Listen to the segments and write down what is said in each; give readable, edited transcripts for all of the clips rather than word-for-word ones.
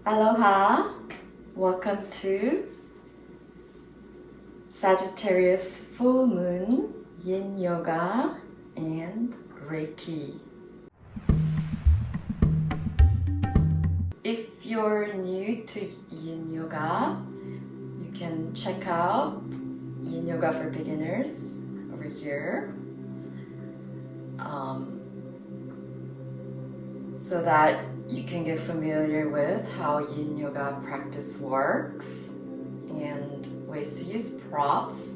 Aloha! Welcome to Sagittarius full moon, yin yoga, and Reiki. If you're new to yin yoga, you can check out yin yoga for beginners over here. So that you can get familiar with how yin yoga practice works and ways to use props.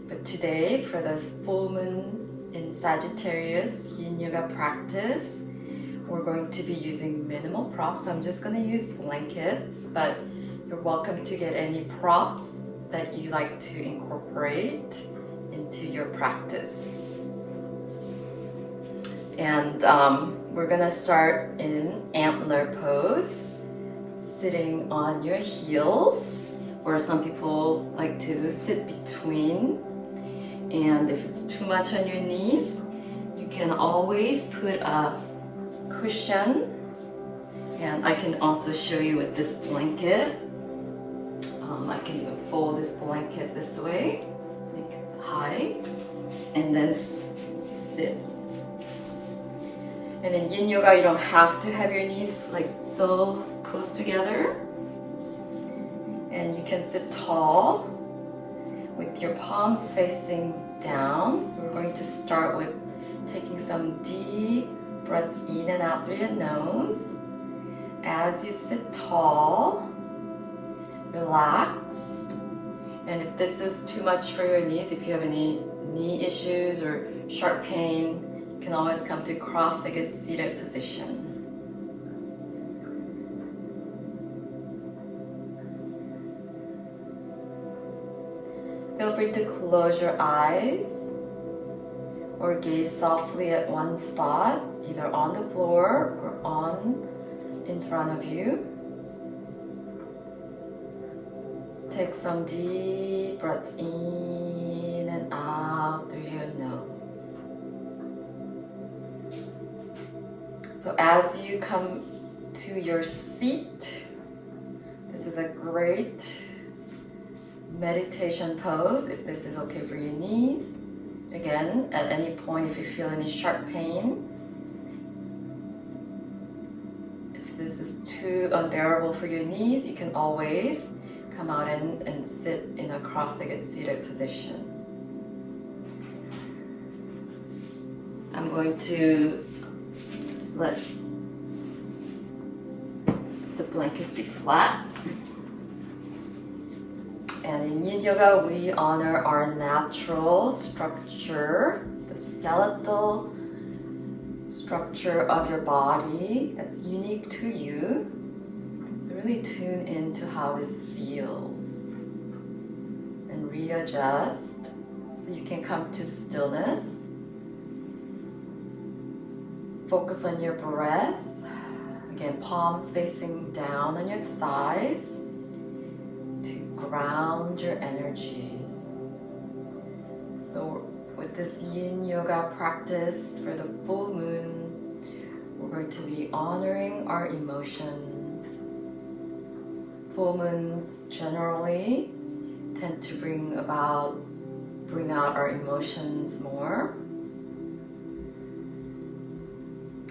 But today, for the full moon in Sagittarius yin yoga practice, we're going to be using minimal props. So I'm just going to use blankets, but you're welcome to get any props that you like to incorporate into your practice. And we're gonna start in Antler pose, sitting on your heels, or some people like to sit between. And if it's too much on your knees, you can always put a cushion. And I can also show you with this blanket. I can even fold this blanket this way, make it high, and then sit. And in yin yoga, you don't have to have your knees like so close together. And you can sit tall with your palms facing down. So we're going to start with taking some deep breaths in and out through your nose. As you sit tall, relax. And if this is too much for your knees, if you have any knee issues or sharp pain, you can always come to cross-legged seated position. Feel free to close your eyes or gaze softly at one spot, either on the floor or in front of you. Take some deep breaths in and out through your nose. So as you come to your seat, this is a great meditation pose if this is okay for your knees. Again, at any point if you feel any sharp pain, if this is too unbearable for your knees, you can always come out and sit in a cross-legged seated position. I'm going to just let the blanket be flat. And in yin yoga, we honor our natural structure, the skeletal structure of your body that's unique to you. So really tune into how this feels and readjust so you can come to stillness. Focus on your breath. Again, palms facing down on your thighs to ground your energy. So with this yin yoga practice for the full moon, we're going to be honoring our emotions. Full moons generally tend to bring out our emotions more.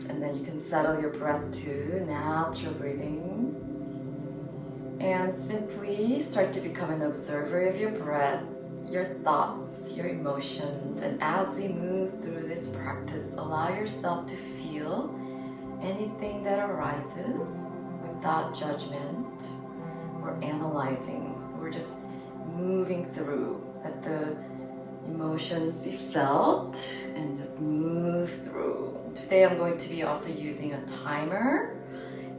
And then you can settle your breath to natural breathing. And simply start to become an observer of your breath, your thoughts, your emotions. And as we move through this practice, allow yourself to feel anything that arises without judgment or analyzing. So we're just moving through. Let the emotions be felt and just move through. Today I'm going to be also using a timer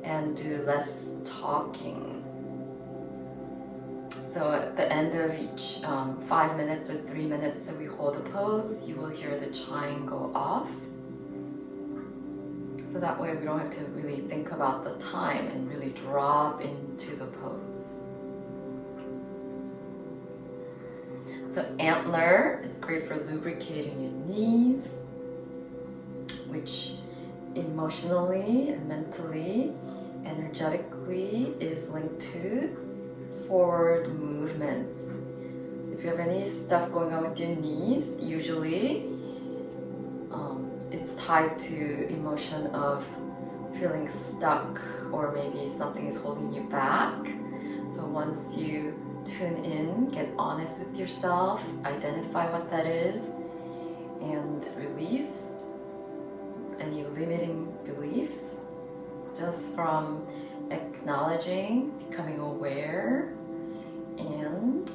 and do less talking. So at the end of each 5 minutes or 3 minutes that we hold a pose, you will hear the chime go off. So that way we don't have to really think about the time and really drop into the pose. So Antler is great for lubricating your knees, which emotionally and mentally energetically is linked to forward movements. So if you have any stuff going on with your knees, usually it's tied to emotion of feeling stuck, or maybe something is holding you back. So once you tune in, get honest with yourself, identify what that is, and release any limiting beliefs just from acknowledging, becoming aware, and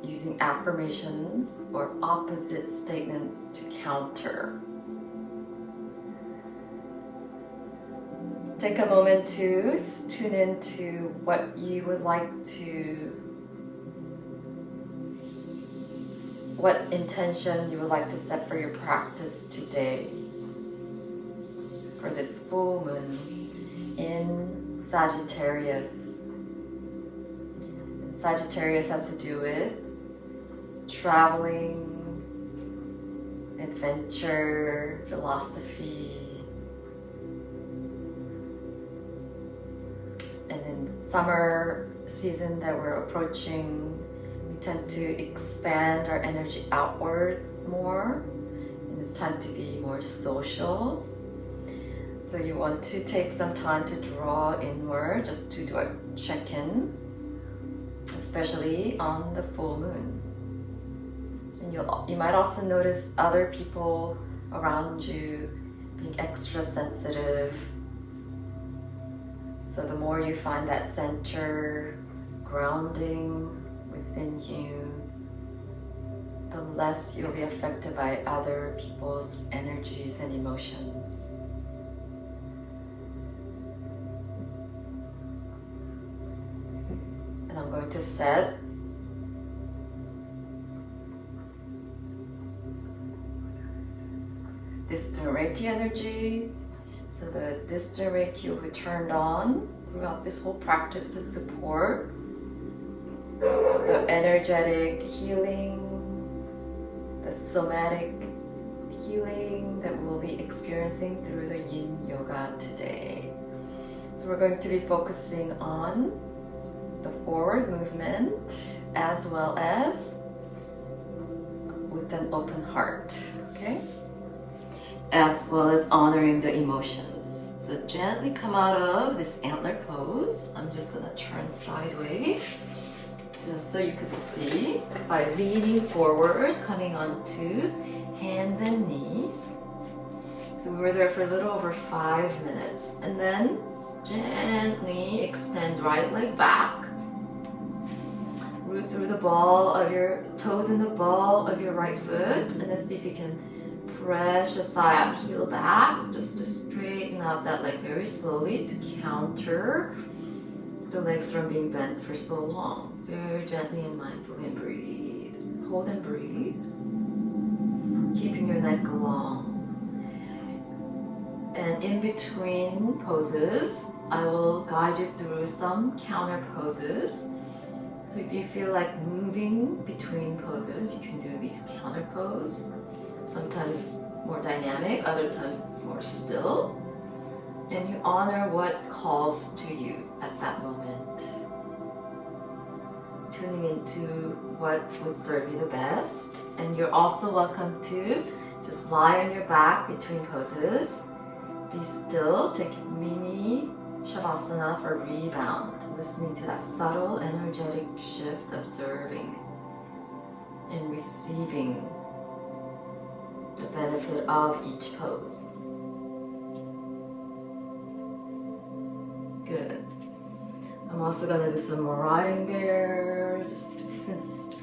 using affirmations or opposite statements to counter. Take a moment to tune into what you would like to, what intention you would like to set for your practice today, for this full moon in Sagittarius. Sagittarius has to do with traveling, adventure, philosophy, and in summer season that we're approaching, we tend to expand our energy outwards more, and it's time to be more social. So you want to take some time to draw inward, just to do a check-in, especially on the full moon. And you might also notice other people around you being extra sensitive. So the more you find that center grounding within you, the less you'll be affected by other people's energies and emotions. And I'm going to set distant Reiki energy. So the distant Reiki will be turned on throughout this whole practice to support the energetic healing, the somatic healing that we'll be experiencing through the Yin Yoga today. So we're going to be focusing on the forward movement as well as with an open heart, okay? As well as honoring the emotions. So gently come out of this antler pose. I'm just gonna turn sideways just so you can see by leaning forward, coming onto hands and knees. So we were there for a little over 5 minutes, and then gently extend right leg back. Root through the ball of your toes in the ball of your right foot, and then see if you can press the thigh out, heel back, just to straighten out that leg very slowly to counter the legs from being bent for so long. Very gently and mindfully, and breathe. Hold and breathe. Keeping your neck long. And in between poses, I will guide you through some counter poses. So if you feel like moving between poses, you can do these counter poses. Sometimes it's more dynamic, other times it's more still. And you honor what calls to you at that moment. Tuning into what would serve you the best. And you're also welcome to just lie on your back between poses. Be still, take mini Savasana for rebound. Listening to that subtle energetic shift, observing and receiving the benefit of each pose. Good. I'm also going to do some more riding bear, just since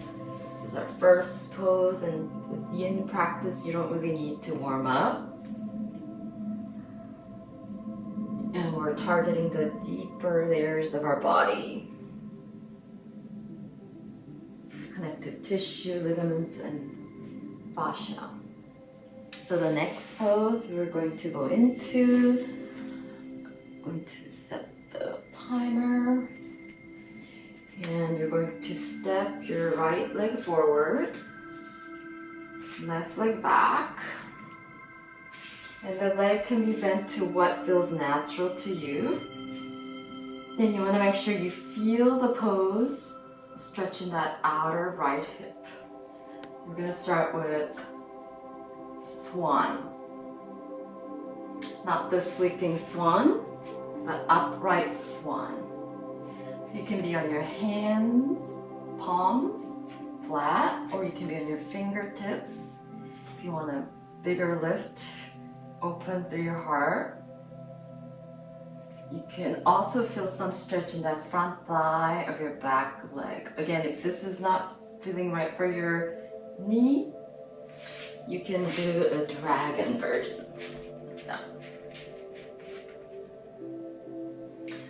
this is our first pose, and with yin practice you don't really need to warm up. And we're targeting the deeper layers of our body. Connective tissue, ligaments, and fascia. So the next pose we're going to go into, going to set the timer, and you're going to step your right leg forward, left leg back, and the leg can be bent to what feels natural to you. Then you want to make sure you feel the pose, stretching that outer right hip. We're going to start with Swan. Not the sleeping swan, but upright swan. So you can be on your hands, palms, flat, or you can be on your fingertips. If you want a bigger lift, open through your heart. You can also feel some stretch in that front thigh of your back leg. Again, if this is not feeling right for your knee, you can do a dragon version. Yeah.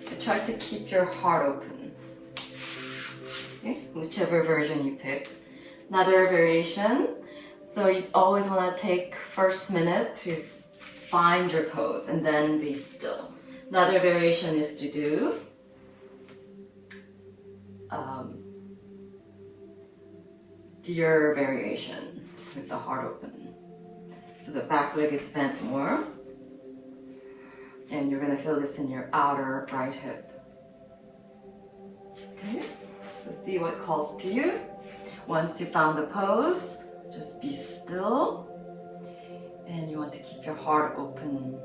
But try to keep your heart open. Okay, whichever version you pick. Another variation. So you always want to take first minute to find your pose and then be still. Another variation is to do deer variation with the heart open. So the back leg is bent more, and you're going to feel this in your outer right hip. Okay, so see what calls to you. Once you found the pose, just be still, and you want to keep your heart open.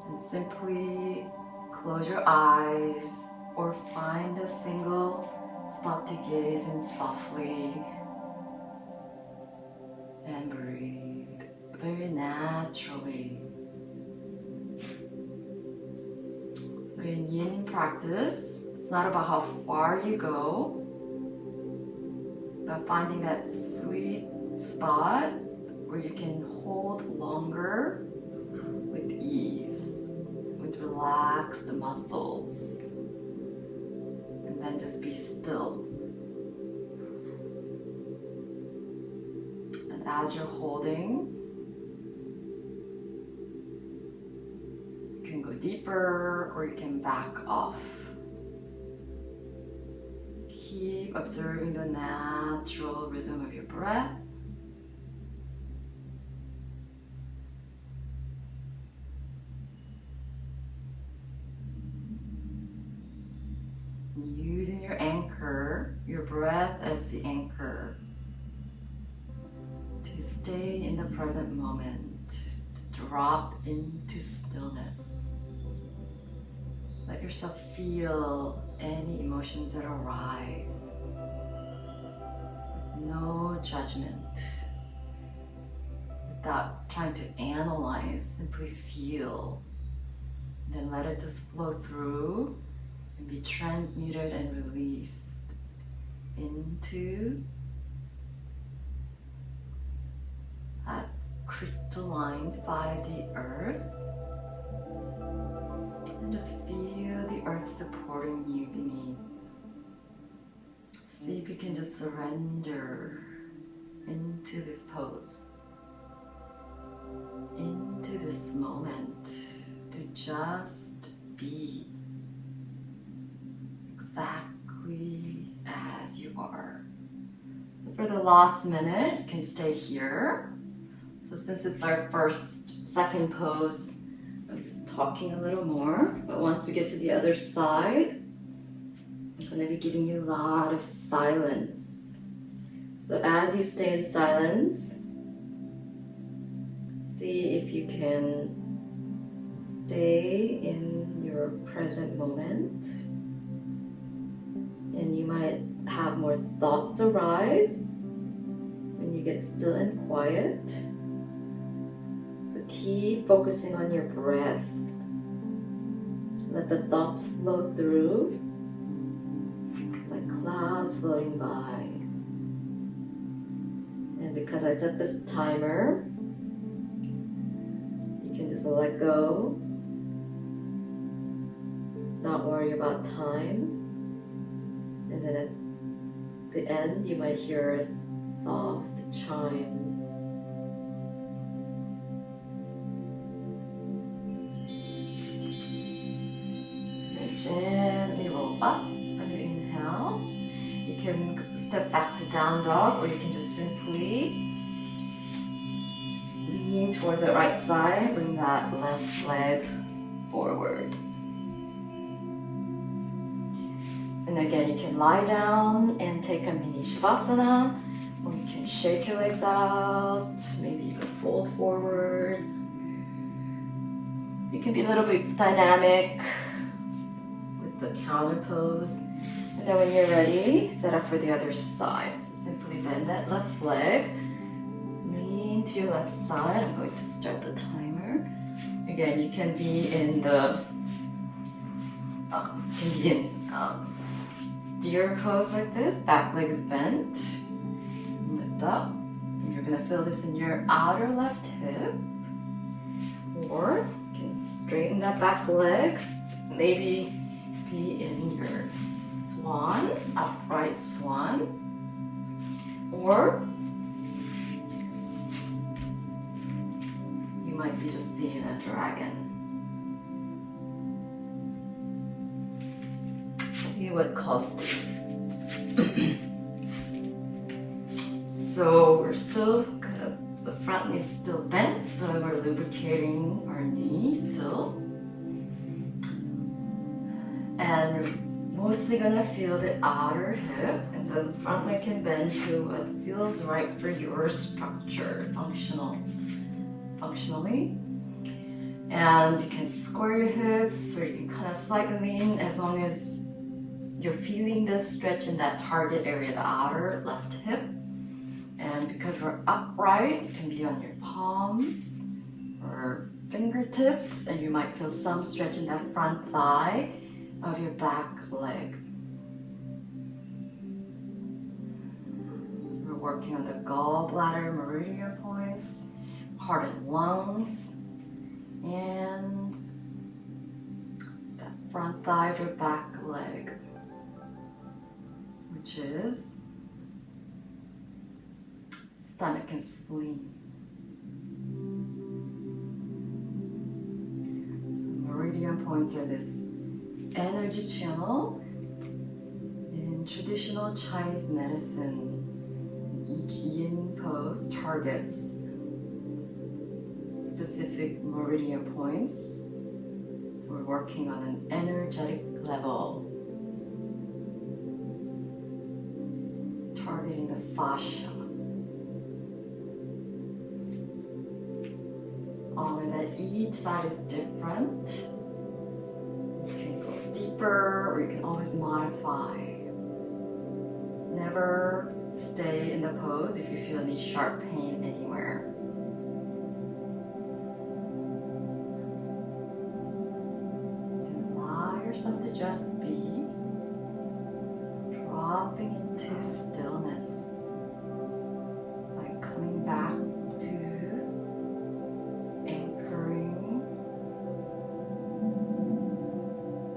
And simply close your eyes or find a single spot to gaze in softly and breathe very naturally. So in yin practice, it's not about how far you go, but finding that sweet spot where you can hold longer with ease, with relaxed muscles. And then just be still. And as you're holding, you can go deeper or you can back off. Keep observing the natural rhythm of your breath. Using your anchor, your breath as the anchor, to stay in the present moment, to drop into stillness. Let yourself feel any emotions that arise with no judgment, without trying to analyze, simply feel. Then let it just flow through and be transmuted and released into that crystalline 5D earth. And just feel the earth supporting you beneath. See if you can just surrender into this pose, into this moment, to just be exactly as you are. So for the last minute, you can stay here. So since it's our second pose, I'm just talking a little more. But once we get to the other side, I'm going to be giving you a lot of silence. So as you stay in silence, see if you can stay in your present moment. And you might have more thoughts arise when you get still and quiet. So keep focusing on your breath. Let the thoughts flow through like clouds floating by. And because I set this timer, you can just let go. Not worry about time. And then at the end, you might hear a soft chime. Gently roll up on your inhale. You can step back to down dog, or you can just simply lean towards the right side. Bring that left leg forward. And again, you can lie down and take a mini Savasana, or you can shake your legs out, maybe even fold forward. So you can be a little bit dynamic with the counter pose. And then when you're ready, set up for the other side. So simply bend that left leg, lean to your left side. I'm going to start the timer. Again, you can be in the deer pose like this. Back leg is bent. Lift up. And you're gonna feel this in your outer left hip. Or you can straighten that back leg. Maybe be in your swan, upright swan. Or you might be just being a dragon. See what calls to you. So we're still the front knee is still bent, so we're lubricating our knee still. And mostly gonna feel the outer hip, and the front leg can bend to what feels right for your structure, functionally. And you can square your hips, or you can kind of slightly lean as long as you're feeling the stretch in that target area, the outer left hip. And because we're upright, you can be on your palms or fingertips, and you might feel some stretch in that front thigh of your back leg. We're working on the gallbladder meridian points, heart and lungs, and that front thigh of your back leg, which is stomach and spleen. So meridian points are this energy channel. In traditional Chinese medicine, each yin pose targets specific meridian points. So we're working on an energetic level, targeting the fascia. Honor that each side is different. You can go deeper, or you can always modify. Never stay in the pose if you feel any sharp pain anywhere. You can allow yourself to just be, dropping into stillness by coming back to anchoring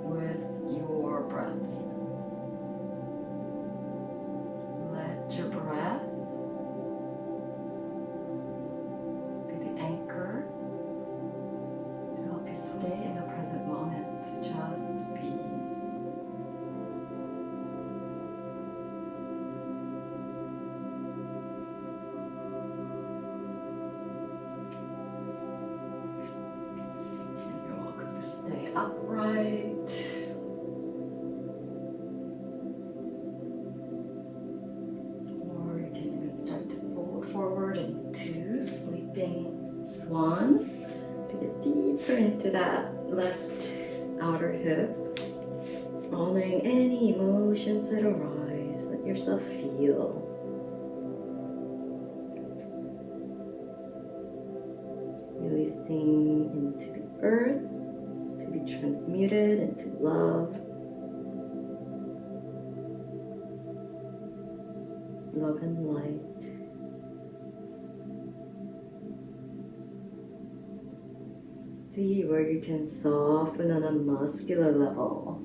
with your breath. Let your breath be the anchor to help you stay in the present moment, to just be. Stay upright. Or you can even start to fold forward into sleeping swan to get deeper into that left outer hip. Honoring any emotions that arise. Let yourself feel. Releasing into the earth, to be transmuted into love. Love and light. See where you can soften on a muscular level.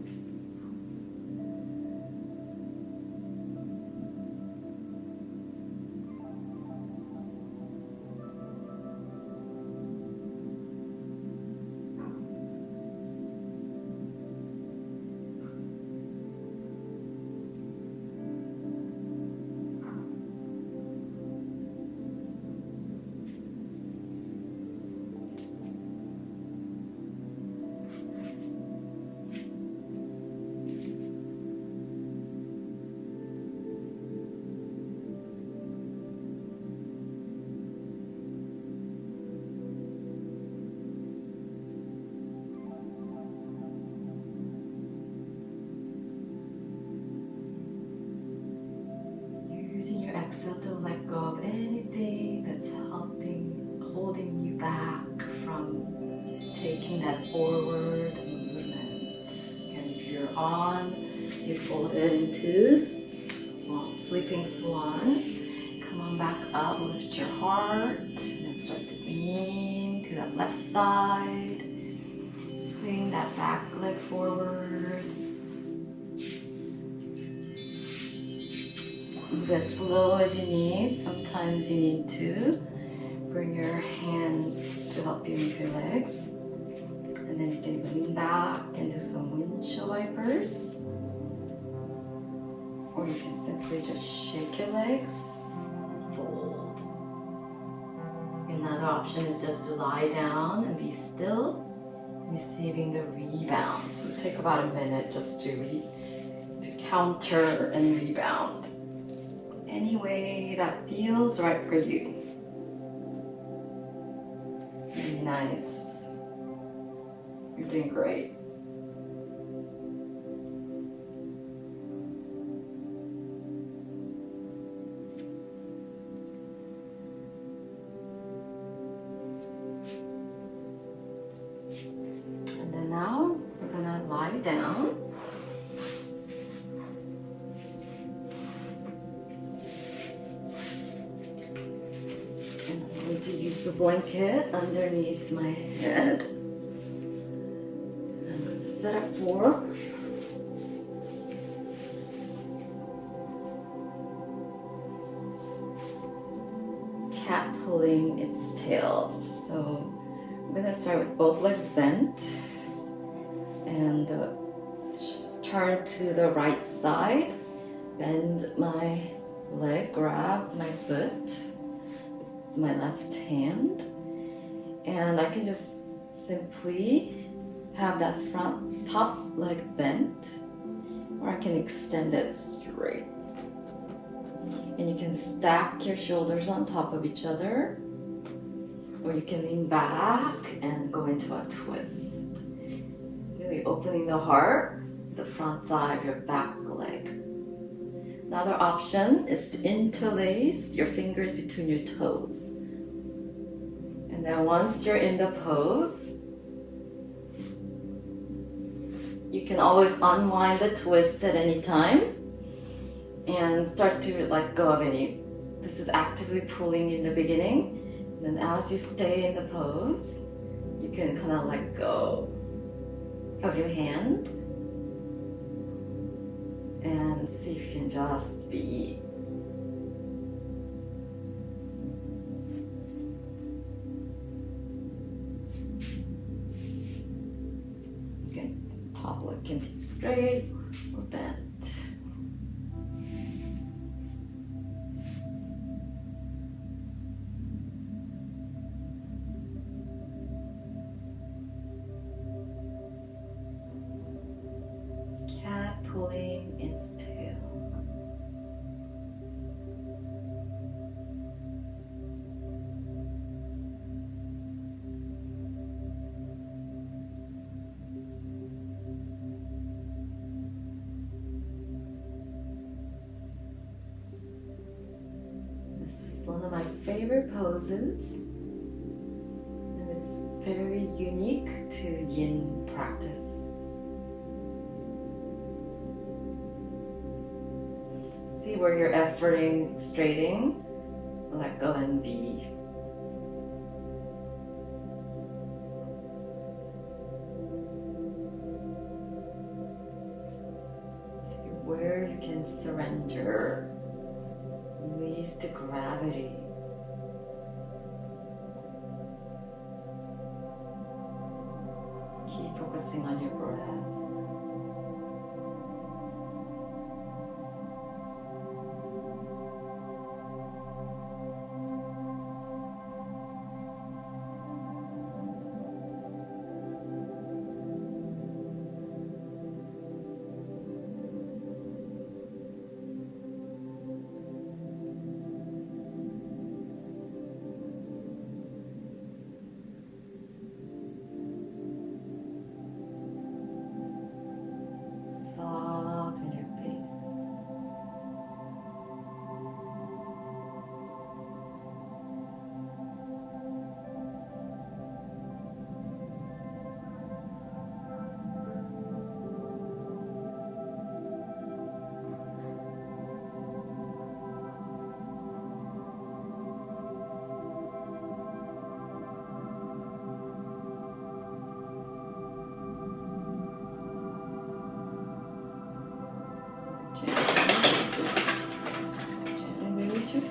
exhale to let go of anything that's holding you back from taking that forward movement. And if you're on, you fold it into sleeping swan. Come on back up, lift your heart, and then start to lean to that left side. Swing that back leg forward. Move as slow as you need. Sometimes you need to bring your hands to help you move your legs. And then you can lean back and do some windshield wipers. Or you can simply just shake your legs, fold. Another option is just to lie down and be still, receiving the rebound. So take about a minute just to counter and rebound. Any way that feels right for you. Really nice. You're doing great. And then now we're gonna lie down. To use the blanket underneath my head. I'm going to set up for cat pulling its tail. So I'm going to start with both legs bent and turn to the right side, bend my leg, grab my foot, my left hand, and I can just simply have that front top leg bent, or I can extend it straight. And you can stack your shoulders on top of each other, or you can lean back and go into a twist. So really opening the heart, the front thigh of your back leg. Another option is to interlace your fingers between your toes. And then once you're in the pose, you can always unwind the twist at any time and start to let go of any. This is actively pulling in the beginning. And then as you stay in the pose, you can kind of let go of your hand. And see if you can just be. Okay, top leg can be straight or bent. Cat pulling its tail. This is one of my favorite poses, and it's very unique to Yin practice. See where you're efforting, straighting, let go and be. See where you can surrender, release to gravity. Keep focusing on your breath.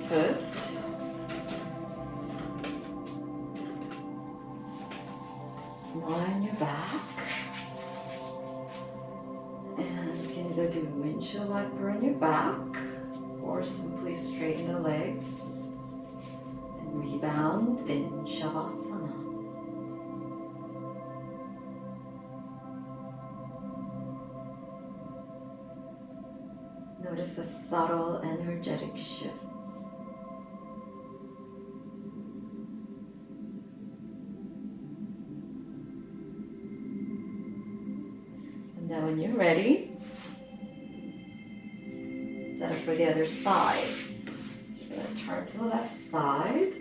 foot. Lie on your back. And you can either do windshield wiper on your back or simply straighten the legs and rebound in Savasana. Notice the subtle energetic shifts. And then when you're ready, set up for the other side. You're going to turn to the left side.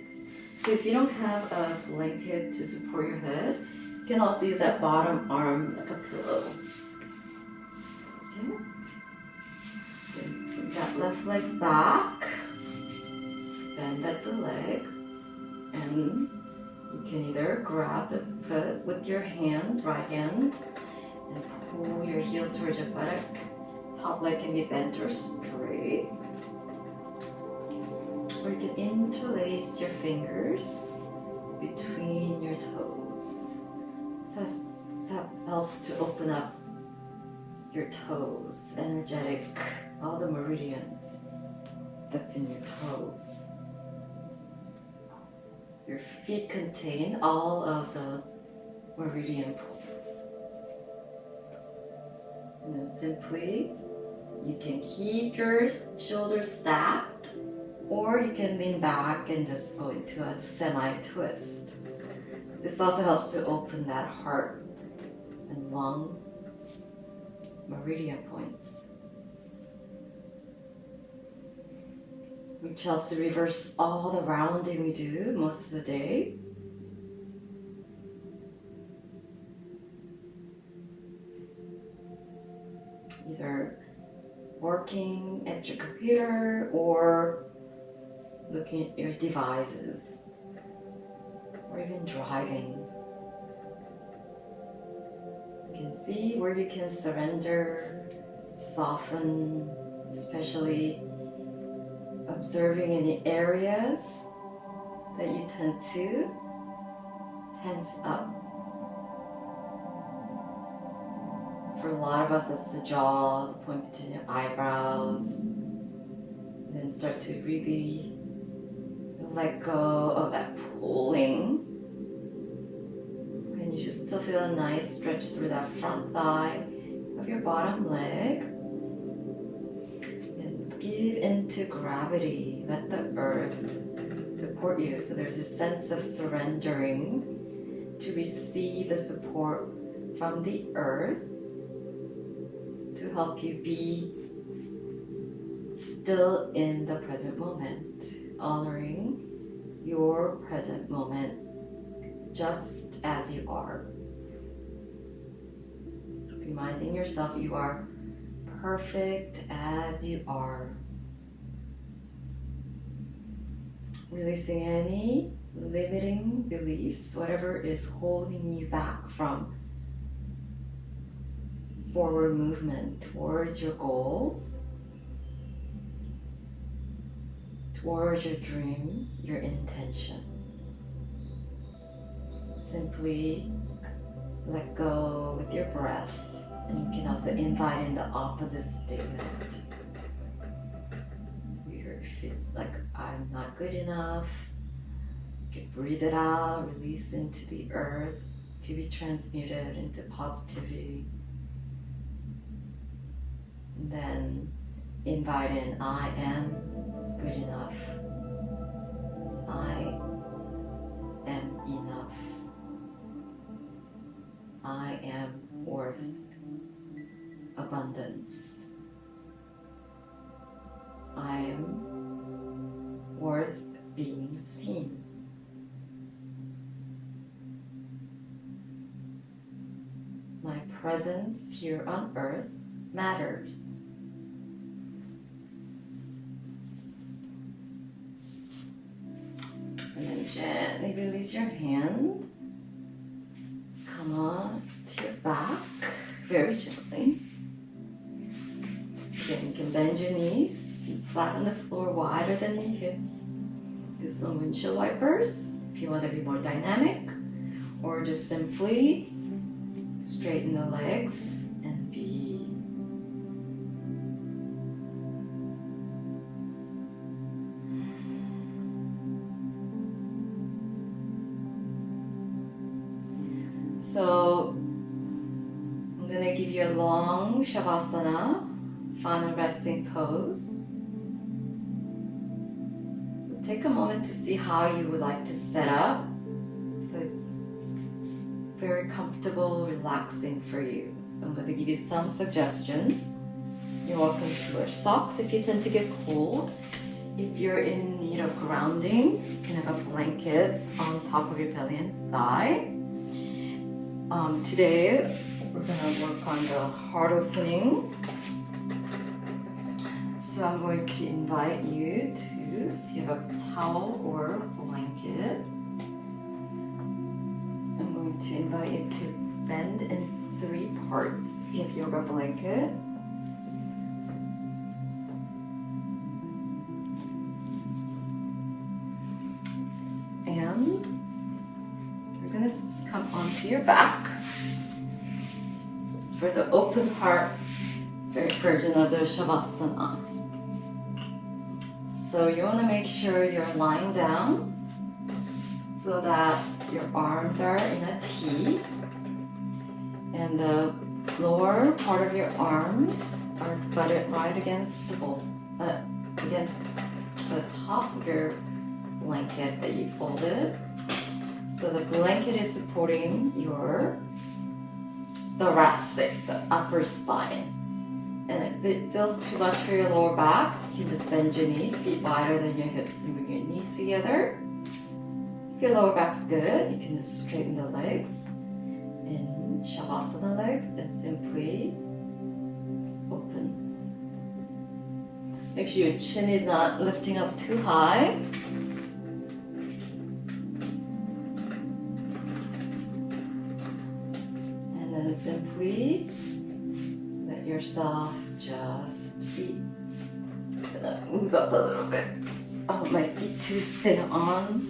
So if you don't have a blanket to support your head, you can also use that bottom arm like a pillow. Okay. Bring that left leg back, bend at the leg, and you can either grab the foot with your hand, right hand, and pull your heel towards your buttock. Top leg can be bent or straight. Or you can interlace your fingers between your toes. So that helps to open up your toes, energetic, all the meridians that's in your toes. Your feet contain all of the meridian points. And then simply, you can keep your shoulders stacked, or you can lean back and just go into a semi-twist. This also helps to open that heart and lung meridian points, which helps to reverse all the rounding we do most of the day. Either working at your computer or looking at your devices, or even driving. You can see where you can surrender, soften, especially observing any areas that you tend to tense up. For a lot of us, it's the jaw, the point between your eyebrows. And then start to really let go of that pulling. And you should still feel a nice stretch through that front thigh of your bottom leg. And give into gravity. Let the earth support you. So there's a sense of surrendering to receive the support from the earth to help you be still in the present moment, honoring your present moment just as you are. Reminding yourself you are perfect as you are. Releasing any limiting beliefs, whatever is holding you back from forward movement towards your goals, towards your dream, your intention. Simply let go with your breath, and you can also invite in the opposite statement. Where it feels like I'm not good enough. You can breathe it out, release into the earth to be transmuted into positivity. And then invite in, I am good enough. I am enough. I am worth abundance. I am worth being seen. My presence here on earth matters. And then gently release your hand. Come on to your back, very gently. Again, you can bend your knees, feet flat on the floor, wider than your hips. Do some windshield wipers if you want to be more dynamic, or just simply straighten the legs and be. So I'm going to give you a long Savasana, final resting pose. So take a moment to see how you would like to set up. So it's very comfortable, relaxing for you. So I'm going to give you some suggestions. You're welcome to wear socks if you tend to get cold. If you're in need of grounding, you can have a blanket on top of your belly and thigh. Today, we're going to work on the heart opening. So I'm going to invite you to, if you have a towel or blanket, I'm going to invite you to bend in 3 parts. If you have yoga blanket, and you're going to come onto your back for the open heart version of the Savasana. So you want to make sure you're lying down so that your arms are in a T, and the lower part of your arms are butted right against the against the top of your blanket that you folded. So the blanket is supporting your thoracic, the upper spine. And if it feels too much for your lower back, you can just bend your knees, feet wider than your hips, and bring your knees together. If your lower back's good, you can just straighten the legs in Shavasana legs and simply just open. Make sure your chin is not lifting up too high. And then simply let yourself just be. Gonna move up a little bit. Oh, my feet too spin on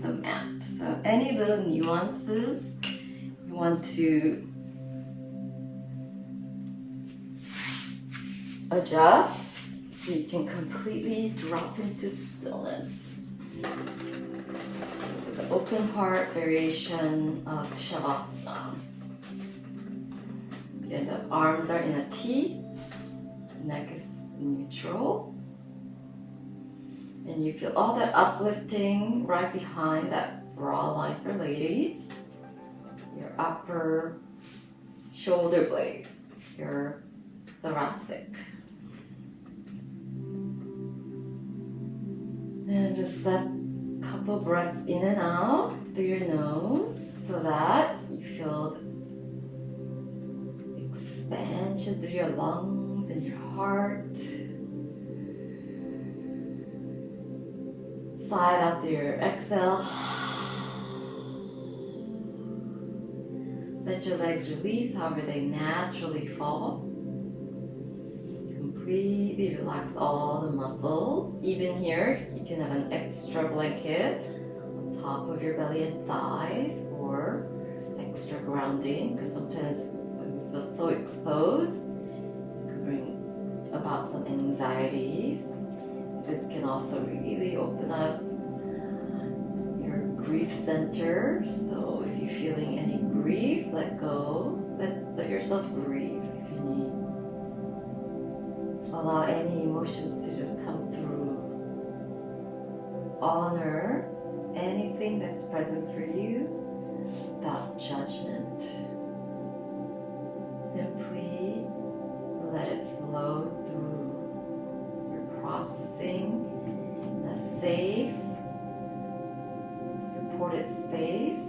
the mat. So any little nuances you want to adjust so you can completely drop into stillness. This is an open heart variation of Shavasana. And the arms are in a T, neck is neutral. And you feel all that uplifting right behind that bra line for ladies. Your upper shoulder blades, your thoracic. And just let a couple breaths in and out through your nose so that you feel expansion through your lungs and your heart. Slide out through your exhale. Let your legs release however they naturally fall. Completely relax all the muscles. Even here, you can have an extra blanket on top of your belly and thighs for extra grounding, because sometimes when we feel so exposed, it could bring about some anxieties. This can also really open up your grief center. So if you're feeling any grief, let go. Let yourself grieve if you need. Allow any emotions to just come through. Honor anything that's present for you without judgment. Simply let it flow through. Processing in a safe, supported space.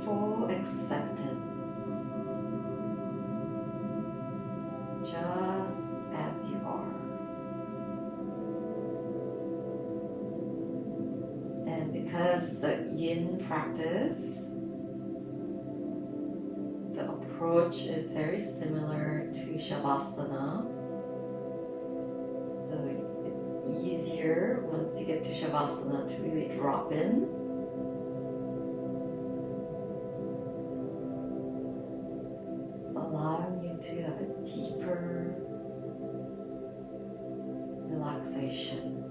Full acceptance. Just as you are. And because the yin practice, the approach approach is very similar to Savasana. So it's easier once you get to Savasana to really drop in. Allowing you to have a deeper relaxation.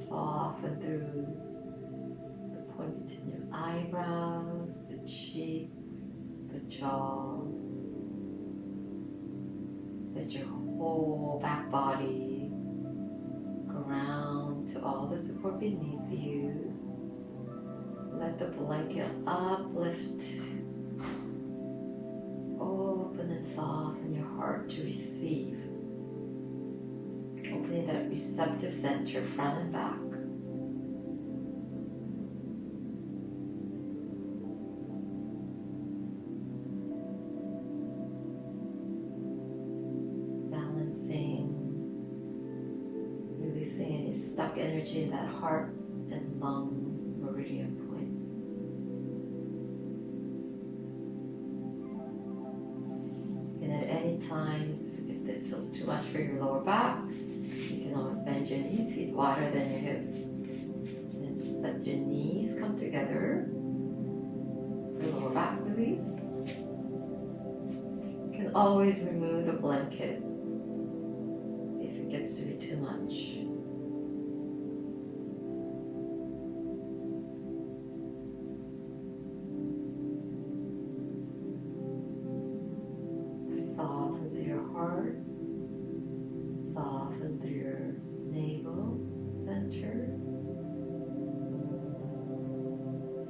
Soften through the point between your eyebrows, the cheeks, the jaw. Let your whole back body ground to all the support beneath you. Let the blanket uplift. Open and soften your heart to receive. Opening that receptive center, front and back. Balancing, releasing any stuck energy in that heart and lungs meridian points. And at any time, if this feels too much for your lower back, you can always bend your knees, feet wider than your hips. And just let your knees come together for lower back release. You can always remove the blanket if it gets to be too much. Soften through your heart. Soften through your navel center,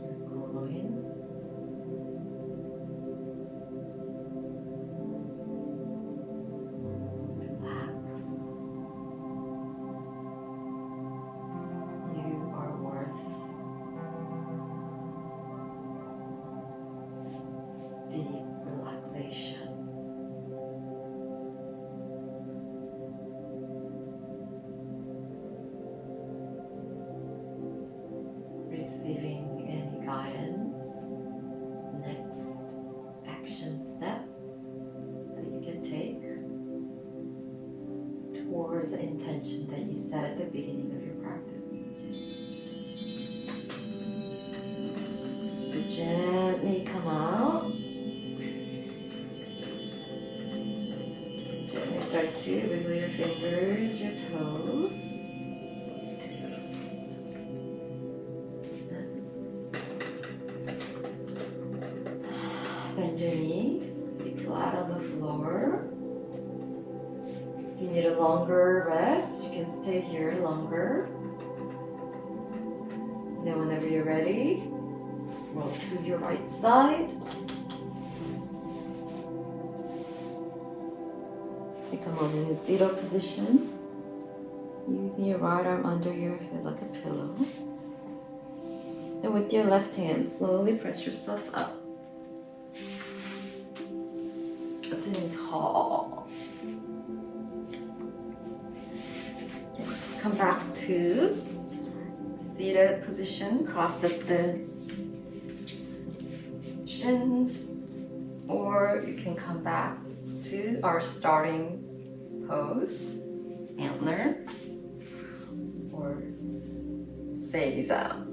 your groin, relax. You are worth deep relaxation. Receiving any guidance, next action step that you can take towards the intention that you set at the beginning of your practice. So gently come out. Gently start to wiggle your fingers, your toes. Bend your knees, sit flat on the floor. If you need a longer rest, you can stay here longer. Then whenever you're ready, roll to your right side. You come on in a fetal position, using your right arm under your head like a pillow. And with your left hand, slowly press yourself up. Sitting tall. Come back to seated position, cross at the shins, or you can come back to our starting pose, Antler, or Seiza.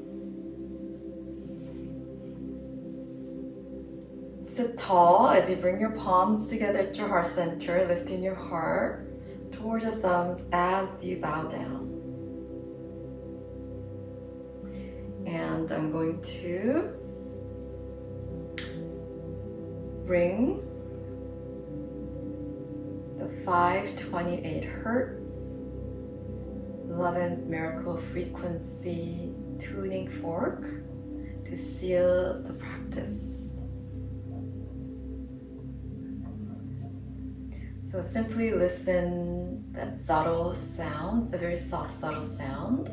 Sit tall as you bring your palms together at your heart center, lifting your heart towards the thumbs as you bow down. And I'm going to bring the 528 Hertz 11 Miracle Frequency tuning fork to seal the practice. So simply listen, that subtle sound, it's a very soft, subtle sound,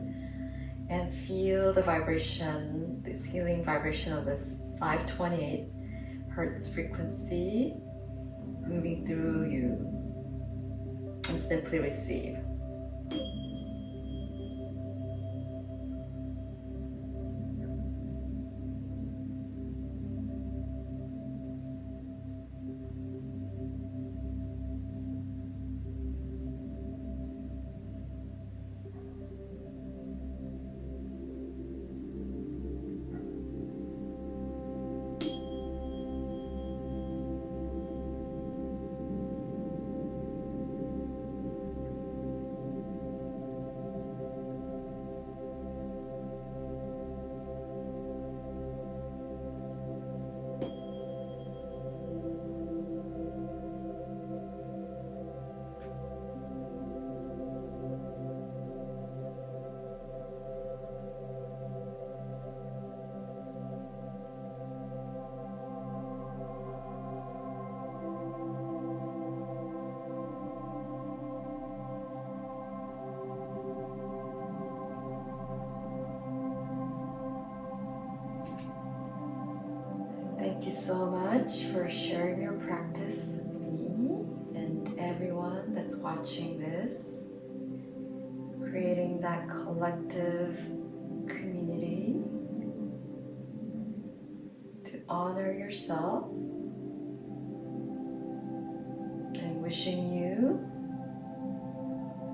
and feel the vibration, this healing vibration of this 528 Hertz frequency moving through you, and simply receive. Thank you so much for sharing your practice with me and everyone that's watching this. Creating that collective community to honor yourself, and wishing you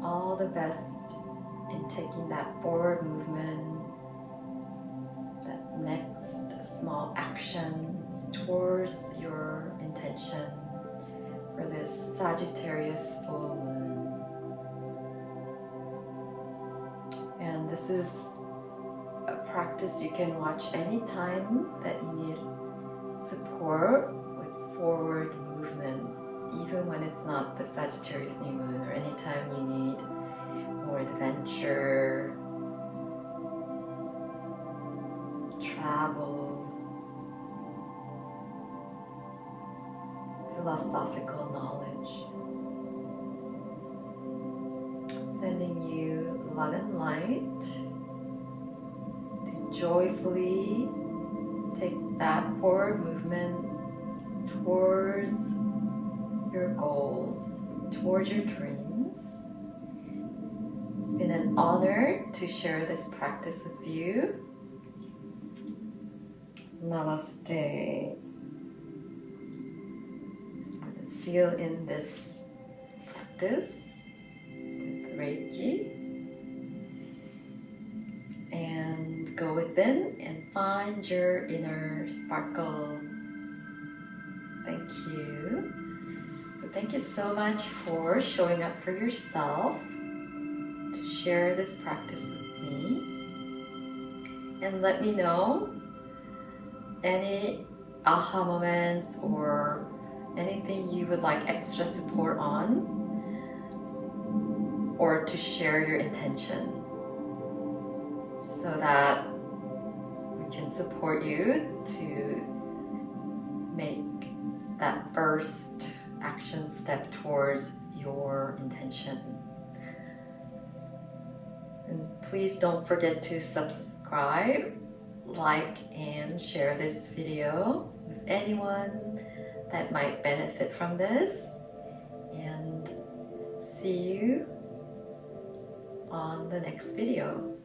all the best in taking that forward movement, that next small actions towards your intention for this Sagittarius full moon. And this is a practice you can watch anytime that you need support with forward movements, even when it's not the Sagittarius new moon, or anytime you need more adventure, travel, philosophical knowledge. Sending you love and light to joyfully take that forward movement towards your goals, towards your dreams. It's been an honor to share this practice with you. Namaste. I'm going to seal in this practice with Reiki. And go within and find your inner sparkle. Thank you. So thank you so much for showing up for yourself to share this practice with me. And let me know any aha moments or anything you would like extra support on, or to share your intention, so that we can support you to make that first action step towards your intention. And please don't forget to subscribe, like, and share this video with anyone that might benefit from this. And see you on the next video.